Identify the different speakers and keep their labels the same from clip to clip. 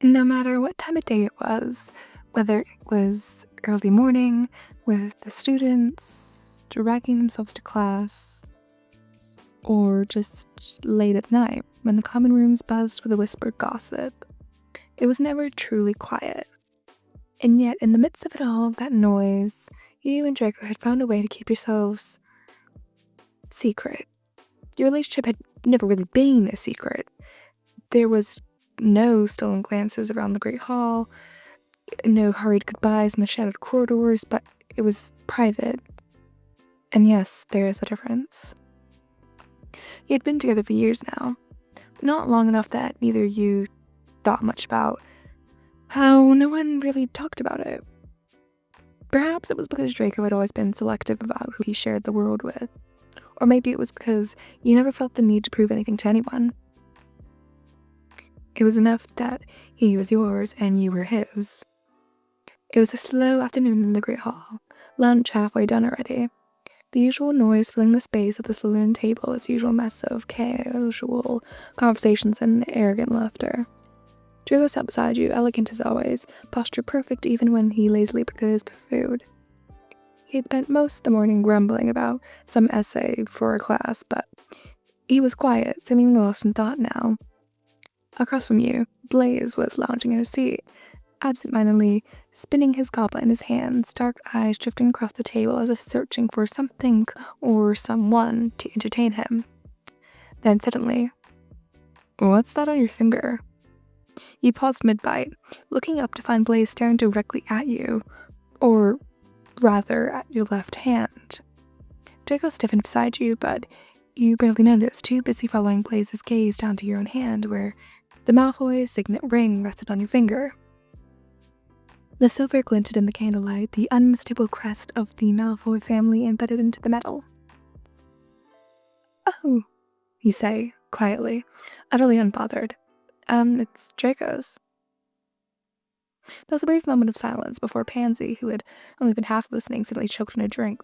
Speaker 1: No matter what time of day it was, whether it was early morning with the students dragging themselves to class, or just late at night when the common rooms buzzed with a whispered gossip, it was never truly quiet. And yet, in the midst of it all, that noise, you and Draco had found a way to keep yourselves secret. Your relationship had never really been a secret. There was no stolen glances around the Great Hall, no hurried goodbyes in the shadowed corridors, but it was private. And yes, there is a difference. You had been together for years now, but not long enough that neither you thought much about how no one really talked about it. Perhaps it was because Draco had always been selective about who he shared the world with, or maybe it was because you never felt the need to prove anything to anyone. It was enough that he was yours and you were his. It was a slow afternoon in the Great Hall, lunch halfway done already. The usual noise filling the space of the Slytherin table, its usual mess of casual conversations and arrogant laughter. Draco sat beside you, elegant as always, posture perfect even when he lazily picked at his food. He had spent most of the morning grumbling about some essay for a class, but he was quiet, seemingly lost in thought now. Across from you, Blaze was lounging in his seat, absent-mindedly spinning his goblet in his hands, dark eyes drifting across the table as if searching for something or someone to entertain him. Then suddenly, "What's that on your finger?" You paused mid-bite, looking up to find Blaze staring directly at you, or rather at your left hand. Draco stiffened beside you, but you barely noticed, too busy following Blaze's gaze down to your own hand, where the Malfoy signet ring rested on your finger. The silver glinted in the candlelight, the unmistakable crest of the Malfoy family embedded into the metal. "Oh," you say, quietly, utterly unbothered. It's Draco's." There was a brief moment of silence before Pansy, who had only been half listening, suddenly choked on a drink.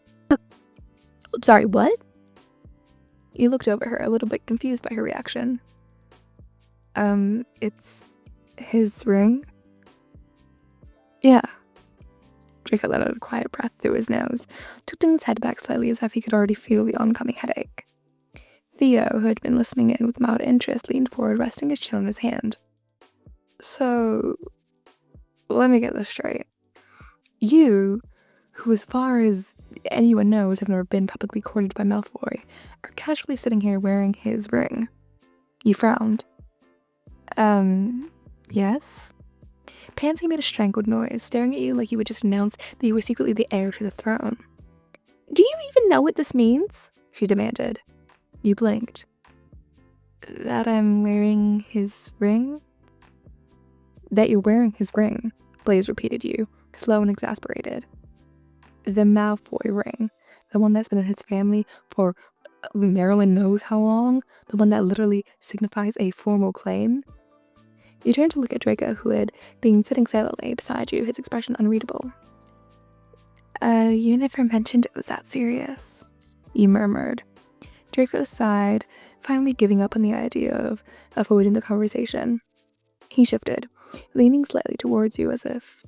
Speaker 1: "Sorry, what?" You looked over her, a little bit confused by her reaction. It's his ring?" "Yeah." Draco let out a quiet breath through his nose, tilting his head back slightly as if he could already feel the oncoming headache. Theo, who had been listening in with mild interest, leaned forward, resting his chin on his hand. "So, let me get this straight. You, who as far as anyone knows have never been publicly courted by Malfoy, are casually sitting here wearing his ring." You frowned. Yes?" Pansy made a strangled noise, staring at you like you would just announce that you were secretly the heir to the throne. "Do you even know what this means?" she demanded. You blinked. "That I'm wearing his ring?" "That you're wearing his ring," Blaze repeated you, slow and exasperated. "The Malfoy ring. The one that's been in his family for Marilyn knows how long. The one that literally signifies a formal claim." You turned to look at Draco, who had been sitting silently beside you, his expression unreadable. You never mentioned it was that serious," you murmured. Draco sighed, finally giving up on the idea of avoiding the conversation. He shifted, leaning slightly towards you as if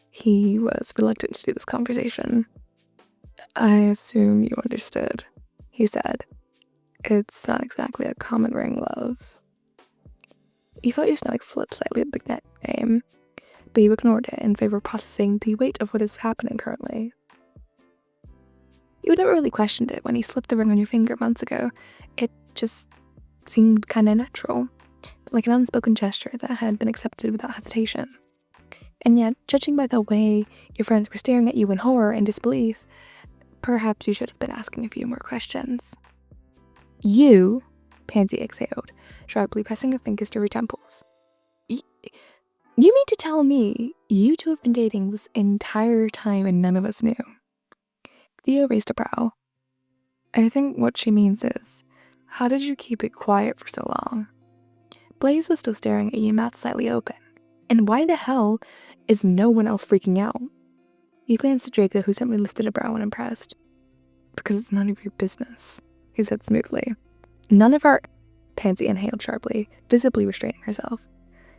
Speaker 1: he was reluctant to do this conversation. "I assume you understood," he said. "It's not exactly a common ring, love." You felt your stomach flip slightly at the name, but you ignored it in favor of processing the weight of what is happening currently. You had never really questioned it when he slipped the ring on your finger months ago. It just seemed kinda natural, like an unspoken gesture that had been accepted without hesitation. And yet, judging by the way your friends were staring at you in horror and disbelief, perhaps you should have been asking a few more questions. "You," Pansy exhaled, sharply pressing her fingers to her temples. You mean to tell me you two have been dating this entire time and none of us knew?" Theo raised a brow. "I think what she means is, how did you keep it quiet for so long?" Blaze was still staring at you, mouth slightly open. "And why the hell is no one else freaking out?" You glanced at Draco, who simply lifted a brow unimpressed. "Because it's none of your business," he said smoothly. "None of our—" Pansy inhaled sharply, visibly restraining herself.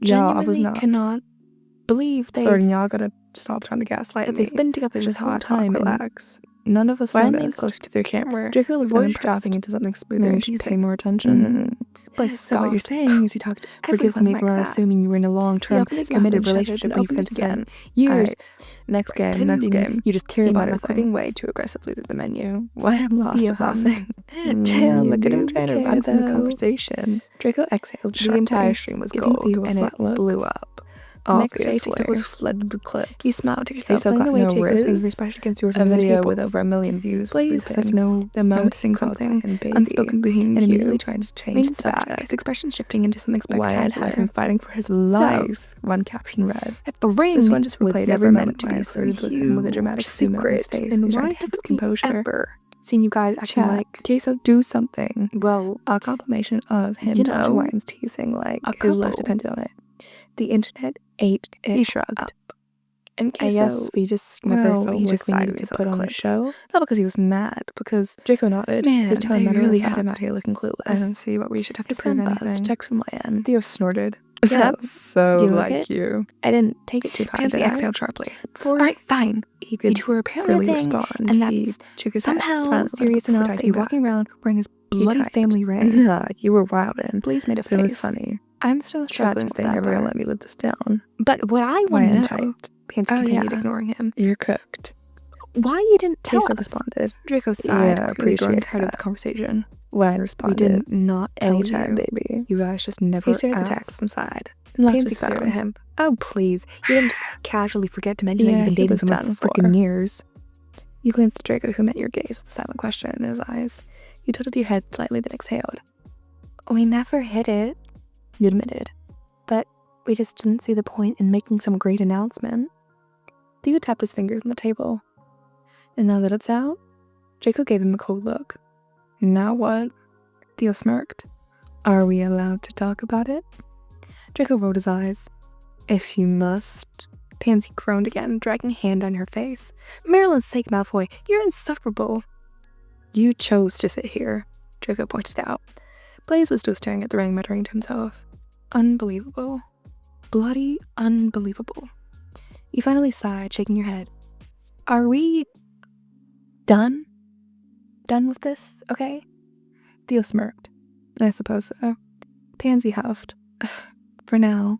Speaker 1: Yeah, I was Genuinely
Speaker 2: not.
Speaker 1: cannot believe they.
Speaker 2: Or you're gonna stop trying to gaslight
Speaker 1: That
Speaker 2: me.
Speaker 1: they've been together this whole
Speaker 2: hot
Speaker 1: time. And
Speaker 2: relax. None of us
Speaker 1: why aren't they
Speaker 2: noticed.
Speaker 1: close to their camera?
Speaker 2: Draco looked
Speaker 1: Voice
Speaker 2: unimpressed.
Speaker 1: dropping into something smoother.
Speaker 2: Maybe
Speaker 1: And
Speaker 2: she's
Speaker 1: she's
Speaker 2: paying more attention.
Speaker 1: Blaze
Speaker 2: So what you're
Speaker 1: scoffed.
Speaker 2: saying is you talked to
Speaker 1: Forgive
Speaker 2: everyone
Speaker 1: me
Speaker 2: like
Speaker 1: for
Speaker 2: that.
Speaker 1: assuming you were in a long-term committed relationship when you first met. Years.
Speaker 2: Next game. You just care about nothing. Way too aggressively through the menu. Why I'm lost
Speaker 1: Theo
Speaker 2: at laughing.
Speaker 1: Chill,
Speaker 2: Look at him
Speaker 1: do
Speaker 2: trying to
Speaker 1: care,
Speaker 2: run from the
Speaker 1: though.
Speaker 2: conversation.
Speaker 1: Draco exhaled
Speaker 2: The
Speaker 1: sharply.
Speaker 2: entire stream was
Speaker 1: giving
Speaker 2: gold,
Speaker 1: Theo a
Speaker 2: and
Speaker 1: flat
Speaker 2: it
Speaker 1: look.
Speaker 2: blew up.
Speaker 1: The next day,
Speaker 2: Obviously,
Speaker 1: TikTok
Speaker 2: was flooded with clips.
Speaker 1: You smiled to yourself,
Speaker 2: Queso
Speaker 1: telling
Speaker 2: got
Speaker 1: the way
Speaker 2: no
Speaker 1: Draco's fingers
Speaker 2: roses.
Speaker 1: brushed against yours
Speaker 2: A
Speaker 1: on the
Speaker 2: video
Speaker 1: table.
Speaker 2: with over 1 million views.
Speaker 1: Blaze, as if noticing
Speaker 2: noticing
Speaker 1: something
Speaker 2: something
Speaker 1: unspoken between
Speaker 2: and
Speaker 1: you,
Speaker 2: immediately trying to change
Speaker 1: leaned
Speaker 2: the
Speaker 1: back,
Speaker 2: subject.
Speaker 1: his expression shifting into something
Speaker 2: Wyatt
Speaker 1: spectacular.
Speaker 2: had him fighting for his life. One caption read,
Speaker 1: If the ring
Speaker 2: "This one just
Speaker 1: was
Speaker 2: replayed
Speaker 1: never
Speaker 2: every
Speaker 1: meant
Speaker 2: moment
Speaker 1: to
Speaker 2: Wyatt
Speaker 1: be so
Speaker 2: flirted with him with a dramatic zoom on his
Speaker 1: secret,
Speaker 2: face.
Speaker 1: then
Speaker 2: He tried
Speaker 1: why
Speaker 2: to keep his
Speaker 1: haven't we
Speaker 2: composure.
Speaker 1: ever seen you guys acting
Speaker 2: Chat.
Speaker 1: like
Speaker 2: Queso, do something.
Speaker 1: well,
Speaker 2: A confirmation of him
Speaker 1: you
Speaker 2: touching
Speaker 1: know,
Speaker 2: Wyatt's teasing like
Speaker 1: a
Speaker 2: his life
Speaker 1: couple.
Speaker 2: depended on it. The internet ate it
Speaker 1: He shrugged.
Speaker 2: up. And
Speaker 1: I
Speaker 2: Queso,
Speaker 1: guess we just never felt
Speaker 2: he
Speaker 1: like
Speaker 2: just
Speaker 1: we
Speaker 2: sided
Speaker 1: needed
Speaker 2: me
Speaker 1: to
Speaker 2: with
Speaker 1: put on a
Speaker 2: clips.
Speaker 1: show.
Speaker 2: Not because he was mad, because Draco nodded.
Speaker 1: Man,
Speaker 2: his tone
Speaker 1: I
Speaker 2: matter
Speaker 1: really
Speaker 2: of fact.
Speaker 1: had
Speaker 2: him out here looking clueless.
Speaker 1: I don't see what we should have to
Speaker 2: His
Speaker 1: prove
Speaker 2: phone buzzed.
Speaker 1: anything.
Speaker 2: Text from Wyatt. Theo snorted.
Speaker 1: Yo,
Speaker 2: That's so
Speaker 1: you
Speaker 2: like
Speaker 1: okay?
Speaker 2: you.
Speaker 1: I didn't take it too far.
Speaker 2: Pansy
Speaker 1: Did I?
Speaker 2: exhaled sharply.
Speaker 1: All right, fine.
Speaker 2: He could
Speaker 1: You two are apparently
Speaker 2: really
Speaker 1: a thing,
Speaker 2: respond.
Speaker 1: and
Speaker 2: He
Speaker 1: that's
Speaker 2: shook his head,
Speaker 1: somehow
Speaker 2: smiling
Speaker 1: serious
Speaker 2: before
Speaker 1: enough that
Speaker 2: typing
Speaker 1: you're
Speaker 2: back.
Speaker 1: walking around wearing his
Speaker 2: He
Speaker 1: bloody
Speaker 2: typed,
Speaker 1: family ring.
Speaker 2: Nah, you were wildin'.
Speaker 1: Blaze made a
Speaker 2: But it was
Speaker 1: face.
Speaker 2: funny.
Speaker 1: I'm still struggling with
Speaker 2: They're
Speaker 1: that
Speaker 2: never gonna
Speaker 1: part.
Speaker 2: let me live this down.
Speaker 1: But what I want
Speaker 2: Wyatt
Speaker 1: to know,
Speaker 2: typed.
Speaker 1: Pansy
Speaker 2: Oh,
Speaker 1: continued
Speaker 2: yeah.
Speaker 1: ignoring him.
Speaker 2: You're cooked.
Speaker 1: Why you didn't tell
Speaker 2: Queso
Speaker 1: us?
Speaker 2: responded.
Speaker 1: Draco sighed,
Speaker 2: Yeah,
Speaker 1: clearly growing
Speaker 2: appreciate
Speaker 1: tired of
Speaker 2: that.
Speaker 1: the conversation.
Speaker 2: Wyatt
Speaker 1: We
Speaker 2: responded.
Speaker 1: did not tell
Speaker 2: Anytime,
Speaker 1: you.
Speaker 2: baby. You guys just never
Speaker 1: He stared at the
Speaker 2: asked.
Speaker 1: text and sighed. And left
Speaker 2: Pansy
Speaker 1: his
Speaker 2: glared
Speaker 1: phone.
Speaker 2: at him.
Speaker 1: Oh, please. You didn't just casually forget to mention that
Speaker 2: Yeah,
Speaker 1: you've been
Speaker 2: he
Speaker 1: dating
Speaker 2: was
Speaker 1: someone
Speaker 2: done
Speaker 1: for
Speaker 2: for.
Speaker 1: freaking years. You glanced at Draco, who met your gaze with a silent question in his eyes. You tilted your head slightly, then exhaled. We never hit it, you admitted. But we just didn't see the point in making some great announcement. Theo tapped his fingers on the table. And now that it's out, Draco gave him a cold look. Now what? Theo smirked. Are we allowed to talk about it? Draco rolled his eyes. If you must. Pansy groaned again, dragging a hand on her face. Marilyn's sake, Malfoy, you're insufferable. You chose to sit here, Draco pointed out. Blaze was still staring at the ring, muttering to himself. Unbelievable. Bloody unbelievable. You finally sighed, shaking your head. Are we done? Done with this, okay? Theo smirked. I suppose so. Pansy huffed. For now.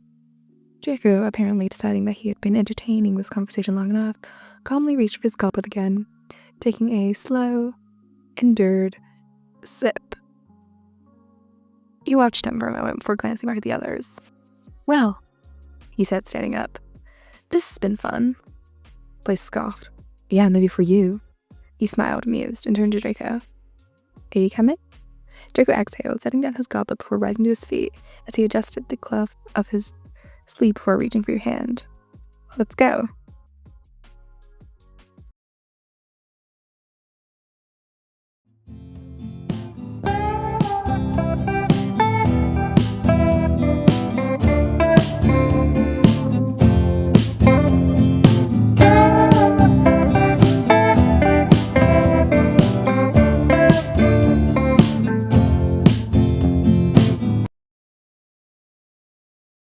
Speaker 1: Draco, apparently deciding that he had been entertaining this conversation long enough, calmly reached for his goblet again, taking a slow, endured sip. He watched him for a moment before glancing back at the others. Well, he said, standing up. This has been fun. Blaze scoffed. Yeah, maybe for you. He smiled, amused, and turned to Draco. Are you coming? Draco exhaled, setting down his goblet before rising to his feet as he adjusted the cuff of his sleeve before reaching for your hand. Let's go.